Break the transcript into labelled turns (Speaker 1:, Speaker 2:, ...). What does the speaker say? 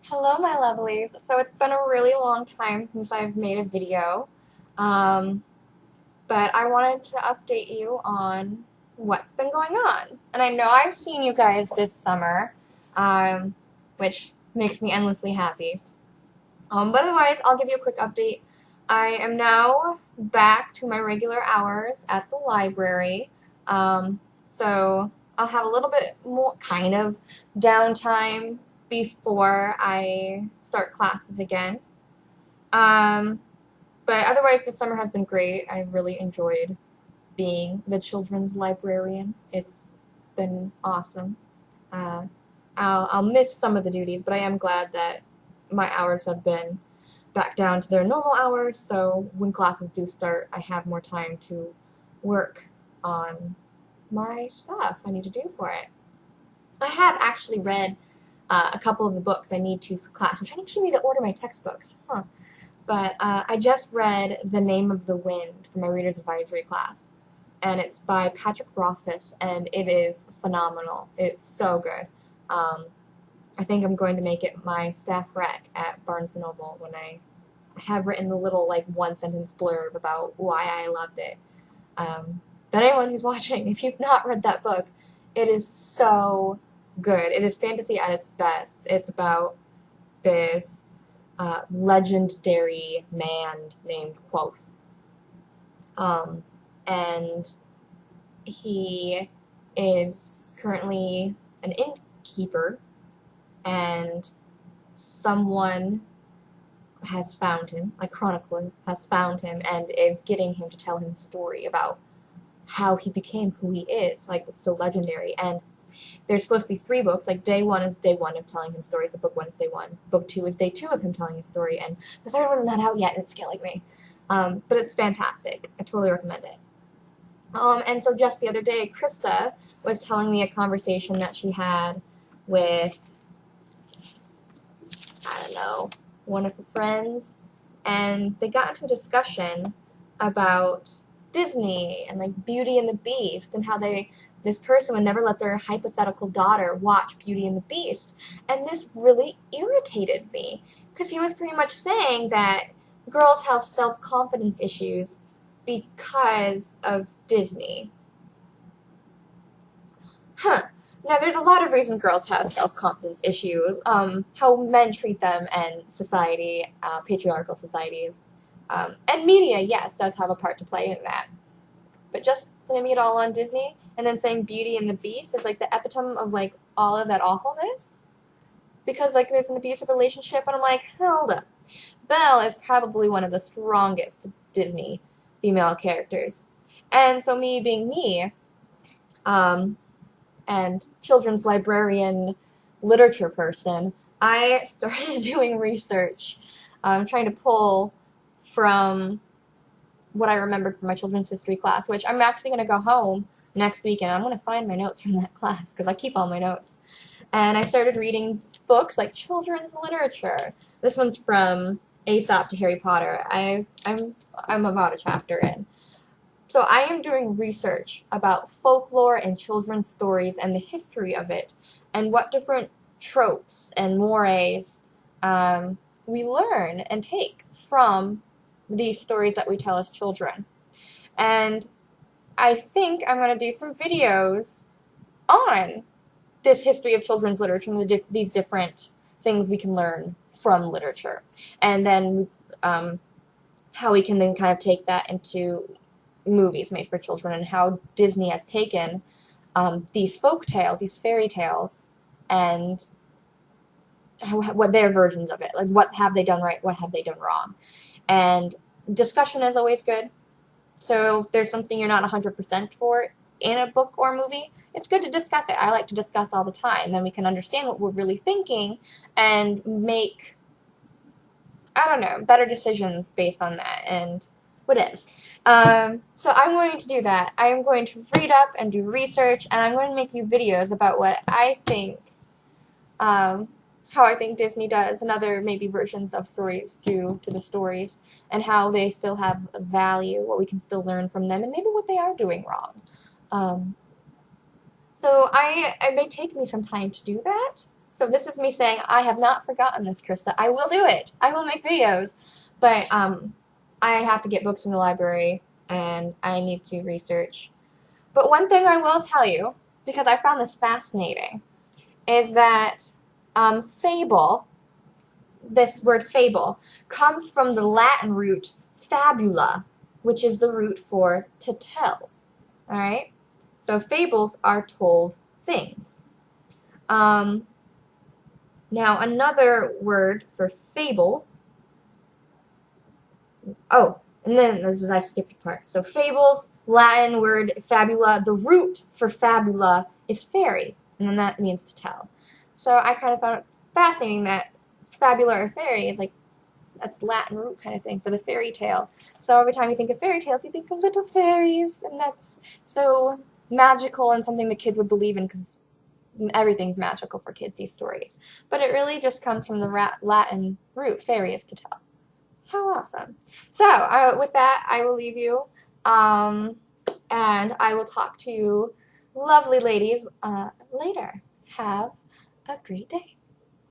Speaker 1: Hello, my lovelies. So it's been a really long time since I've made a video, um, but I wanted to update you on what's been going on. And I know I've seen you guys this summer, which makes me endlessly happy. But otherwise, I'll give you a quick update. I am now back to my regular hours at the library, so I'll have a little bit more kind of downtime before I start classes again. Um, but otherwise, this summer has been great. I really enjoyed being the children's librarian. It's been awesome. Uh, I'll miss some of the duties, but I am glad that my hours have been back down to their normal hours, so when classes do start, I have more time to work on my stuff I need to do for it. I have actually read a couple of the books I need to for class, which I actually need to order my textbooks. But I just read The Name of the Wind for my Reader's Advisory class, and it's by Patrick Rothfuss, and it is phenomenal. It's so good. I think I'm going to make it my staff rec at Barnes & Noble when I have written the little like one-sentence blurb about why I loved it. But anyone who's watching, if you've not read that book, it is so good. It is fantasy at its best. It's about this legendary man named Quoth. And he is currently an innkeeper, and someone has found him, a chronicler has found him, and is getting him to tell him a story about how he became who he is, like, it's so legendary. And there's supposed to be 3 books, like day 1 is day 1 of telling him stories, so book 1 is day 1, book 2 is day 2 of him telling his story, and the 3rd one is not out yet, and it's killing me. But it's fantastic. I totally recommend it. And so just the other day, Krista was telling me a conversation that she had with, I don't know, one of her friends, and they got into a discussion about Disney and like Beauty and the Beast, and how this person would never let their hypothetical daughter watch Beauty and the Beast. And this really irritated me, because he was pretty much saying that girls have self-confidence issues because of Disney. Now, there's a lot of reasons girls have self-confidence issues. How men treat them and society, patriarchal societies. And media, yes, does have a part to play in that. But just blaming it all on Disney and then saying Beauty and the Beast is like the epitome of like all of that awfulness. Because like there's an abusive relationship, and I'm like, hold up. Belle is probably one of the strongest Disney female characters. And so me being me, and children's librarian literature person, I started doing research, trying to pull from what I remembered from my children's history class, which I'm actually going to go home next week and I'm going to find my notes from that class because I keep all my notes. And I started reading books like children's literature. This one's from Aesop to Harry Potter. I'm about a chapter in. So I am doing research about folklore and children's stories and the history of it, and what different tropes and mores we learn and take from these stories that we tell as children. And I think I'm going to do some videos on this history of children's literature and these different things we can learn from literature. And then how we can then kind of take that into movies made for children, and how Disney has taken these folk tales, these fairy tales, and what their versions of it, like what have they done right, what have they done wrong. And discussion is always good. So if there's something you're not 100% for in a book or movie, it's good to discuss it. I like to discuss all the time. Then we can understand what we're really thinking and make, I don't know, better decisions based on that. And what is. So I'm going to do that. I'm going to read up and do research, and I'm going to make you videos about what I think, how I think Disney does, and other maybe versions of stories do to the stories, and how they still have value, what we can still learn from them, and maybe what they are doing wrong. So it may take me some time to do that, So this is me saying, I have not forgotten this, Krista. I will do it. I will make videos. But I have to get books from the library, and I need to research. But one thing I will tell you, because I found this fascinating, is that fable, this word fable, comes from the Latin root fabula, which is the root for to tell. All right? So fables are told things. Now another word for fable. Oh, and then I skipped a part. So fables, Latin word fabula. The root for fabula is fairy, and then that means to tell. So I kind of found it fascinating that fabula or fairy is like, that's Latin root kind of thing for the fairy tale. So every time you think of fairy tales, you think of little fairies, and that's so magical and something the kids would believe in because everything's magical for kids, these stories. But it really just comes from the Latin root, fairy is to tell. How awesome. So with that, I will leave you, and I will talk to you lovely ladies later. Have a great day.